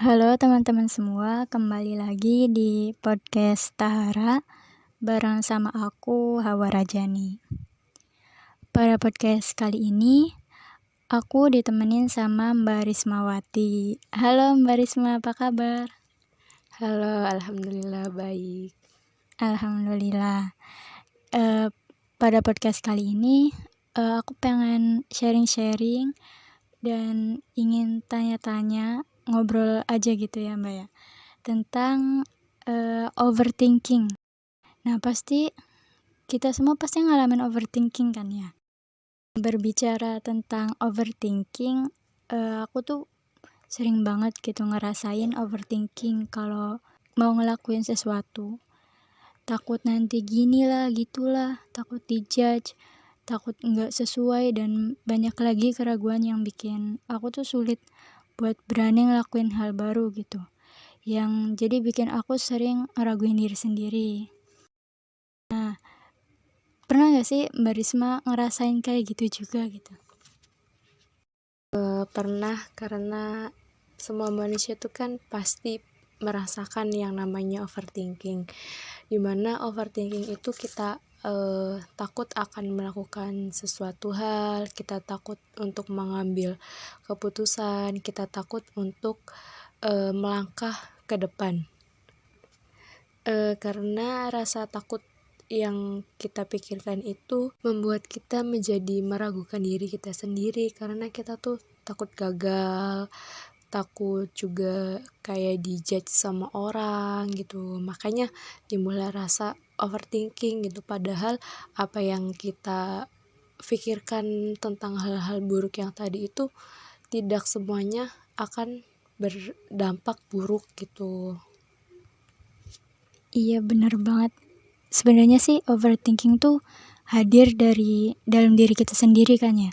Halo teman-teman semua, kembali lagi di podcast Tahara bareng sama aku Hawa Rajani. Pada podcast kali ini, aku ditemenin sama Mbak Rismawati. Halo Mbak Risma, apa kabar? Halo, alhamdulillah baik. Alhamdulillah. Pada podcast kali ini, aku pengen sharing-sharing dan ingin tanya-tanya, ngobrol aja gitu ya Mbak ya, tentang overthinking. Nah, pasti kita semua pasti ngalamin overthinking kan ya. Berbicara tentang overthinking, aku tuh sering banget gitu ngerasain overthinking kalau mau ngelakuin sesuatu. Takut nanti ginilah, gitulah, takut dijudge, takut nggak sesuai, dan banyak lagi keraguan yang bikin aku tuh sulit buat berani ngelakuin hal baru gitu. Yang jadi bikin aku sering ngeraguin diri sendiri. Pernah gak sih Mbak Risma ngerasain kayak gitu juga gitu? Pernah, karena semua manusia itu kan pasti merasakan yang namanya overthinking. Dimana overthinking itu kita takut akan melakukan sesuatu hal, kita takut untuk mengambil keputusan, kita takut untuk melangkah ke depan. Karena rasa takut yang kita pikirkan itu membuat kita menjadi meragukan diri kita sendiri, karena kita tuh takut gagal, takut juga kayak dijudge sama orang gitu. Makanya dimulai rasa overthinking gitu, padahal apa yang kita pikirkan tentang hal-hal buruk yang tadi itu tidak semuanya akan berdampak buruk gitu. Iya bener banget. Sebenarnya sih overthinking tuh hadir dari dalam diri kita sendiri kan ya.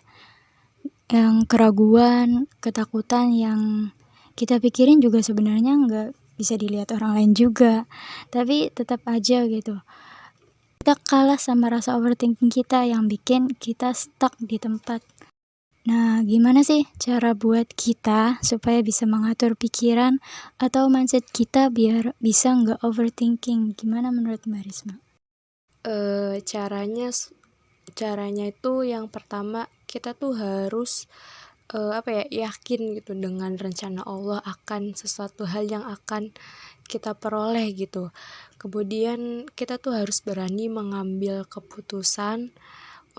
Yang keraguan, ketakutan yang kita pikirin juga sebenarnya nggak bisa dilihat orang lain juga. Tapi tetap aja gitu. Kita kalah sama rasa overthinking kita yang bikin kita stuck di tempat. Nah, gimana sih cara buat kita supaya bisa mengatur pikiran atau mindset kita biar bisa nggak overthinking? Gimana menurut Mbak Risma? Caranya itu yang pertama, kita tuh harus yakin gitu dengan rencana Allah akan sesuatu hal yang akan kita peroleh gitu. Kemudian kita tuh harus berani mengambil keputusan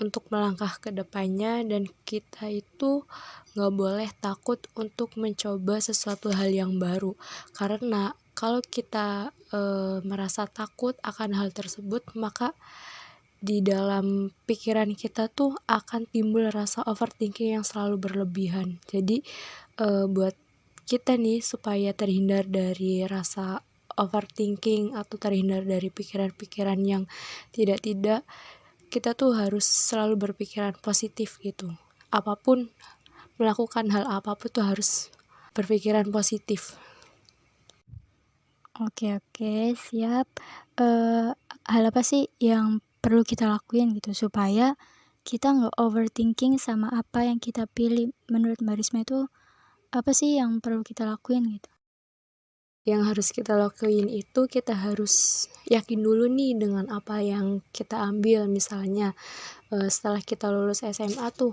untuk melangkah ke depannya, dan kita itu nggak boleh takut untuk mencoba sesuatu hal yang baru, karena kalau kita merasa takut akan hal tersebut, maka di dalam pikiran kita tuh akan timbul rasa overthinking yang selalu berlebihan. Jadi buat kita nih, supaya terhindar dari rasa overthinking atau terhindar dari pikiran-pikiran yang tidak-tidak, kita tuh harus selalu berpikiran positif gitu. Apapun, melakukan hal apapun tuh harus berpikiran positif. Oke, siap. Hal apa sih yang perlu kita lakuin gitu supaya kita nggak overthinking sama apa yang kita pilih? Menurut Mbak Risma itu apa sih yang perlu kita lakuin gitu? Yang harus kita lakuin itu, kita harus yakin dulu nih dengan apa yang kita ambil. Misalnya setelah kita lulus SMA tuh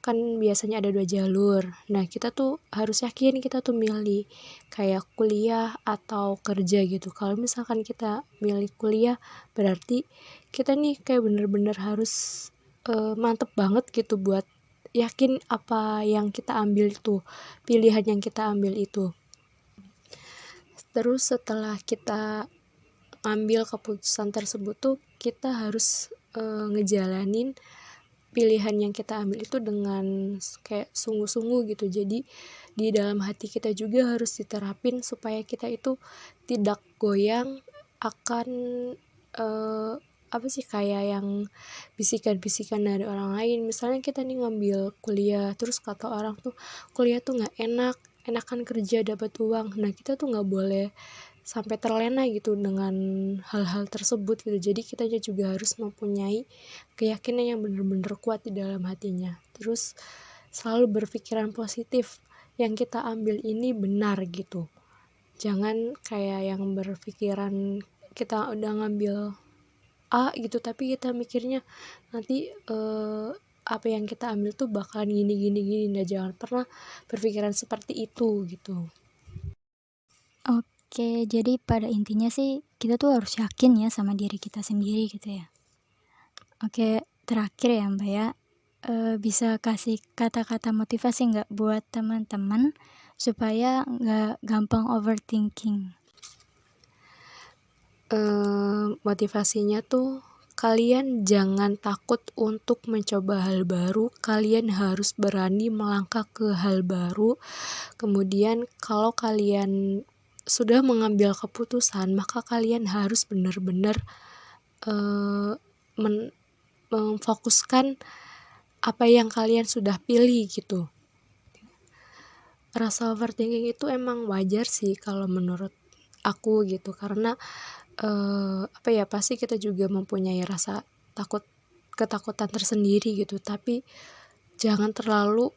kan biasanya ada 2 jalur. Nah, kita tuh harus yakin kita tuh milih kayak kuliah atau kerja gitu. Kalau misalkan kita milih kuliah, berarti kita nih kayak bener-bener harus mantep banget gitu buat yakin apa yang kita ambil itu, pilihan yang kita ambil itu. Terus setelah kita ambil keputusan tersebut tuh, kita harus ngejalanin pilihan yang kita ambil itu dengan kayak sungguh-sungguh gitu. Jadi di dalam hati kita juga harus diterapin supaya kita itu tidak goyang akan kayak yang bisikan-bisikan dari orang lain. Misalnya kita nih ngambil kuliah, terus kata orang tuh kuliah tuh nggak enak, enakan kerja dapat uang. Nah, kita tuh nggak boleh sampai terlena gitu dengan hal-hal tersebut gitu. Jadi kita juga harus mempunyai keyakinan yang benar-benar kuat di dalam hatinya. Terus selalu berpikiran positif, yang kita ambil ini benar gitu. Jangan kayak yang berpikiran kita udah ngambil A gitu, tapi kita mikirnya nanti apa yang kita ambil tuh bakalan gini. Nah, jangan pernah berpikiran seperti itu gitu. Oke, jadi pada intinya sih kita tuh harus yakin ya sama diri kita sendiri gitu ya. Oke, terakhir ya Mbak ya, bisa kasih kata-kata motivasi nggak buat teman-teman supaya nggak gampang overthinking? Motivasinya tuh kalian jangan takut untuk mencoba hal baru, kalian harus berani melangkah ke hal baru. Kemudian kalau kalian sudah mengambil keputusan, maka kalian harus benar-benar memfokuskan apa yang kalian sudah pilih gitu. Rasa overthinking itu emang wajar sih kalau menurut aku gitu, karena pasti kita juga mempunyai rasa ketakutan tersendiri gitu, tapi jangan terlalu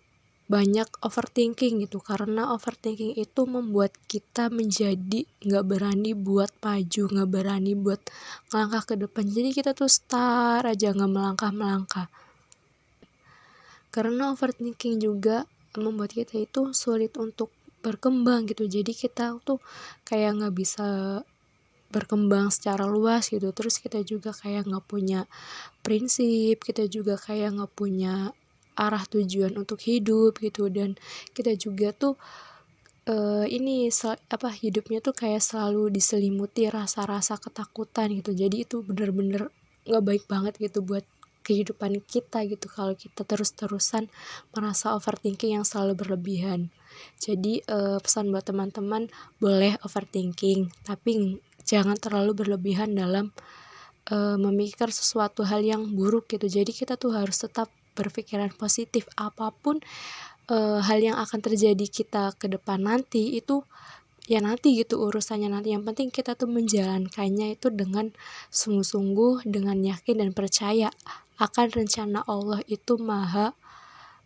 banyak overthinking gitu, karena overthinking itu membuat kita menjadi nggak berani buat maju, nggak berani buat melangkah ke depan. Jadi kita tuh stuck aja, nggak melangkah. Karena overthinking juga membuat kita itu sulit untuk berkembang gitu. Jadi kita tuh kayak nggak bisa berkembang secara luas gitu. Terus kita juga kayak nggak punya prinsip, kita juga kayak nggak punya arah tujuan untuk hidup gitu. Dan kita juga tuh hidupnya tuh kayak selalu diselimuti rasa-rasa ketakutan gitu. Jadi itu bener-bener nggak baik banget gitu buat kehidupan kita gitu kalau kita terus-terusan merasa overthinking yang selalu berlebihan. Jadi pesan buat teman-teman, boleh overthinking, tapi jangan terlalu berlebihan dalam memikir sesuatu hal yang buruk gitu. Jadi kita tuh harus tetap berpikiran positif. Apapun hal yang akan terjadi kita ke depan nanti itu ya nanti gitu urusannya nanti. Yang penting kita tuh menjalankannya itu dengan sungguh-sungguh, dengan yakin dan percaya akan rencana Allah itu maha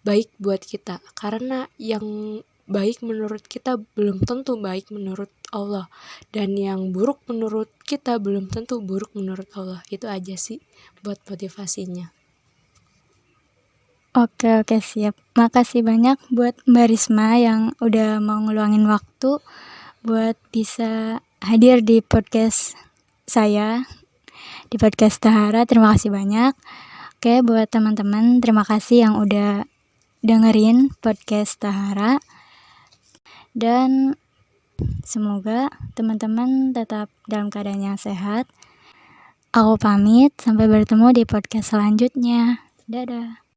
baik buat kita. Karena yang baik menurut kita belum tentu baik menurut Allah, dan yang buruk menurut kita belum tentu buruk menurut Allah. Itu aja sih buat motivasinya. Oke, siap. Makasih banyak buat Mbak Risma yang udah mau ngeluangin waktu buat bisa hadir di podcast saya, di podcast Tahara. Terima kasih banyak. Oke, buat teman-teman, terima kasih yang udah dengerin podcast Tahara. Dan semoga teman-teman tetap dalam keadaan yang sehat. Aku pamit, sampai bertemu di podcast selanjutnya. Dadah.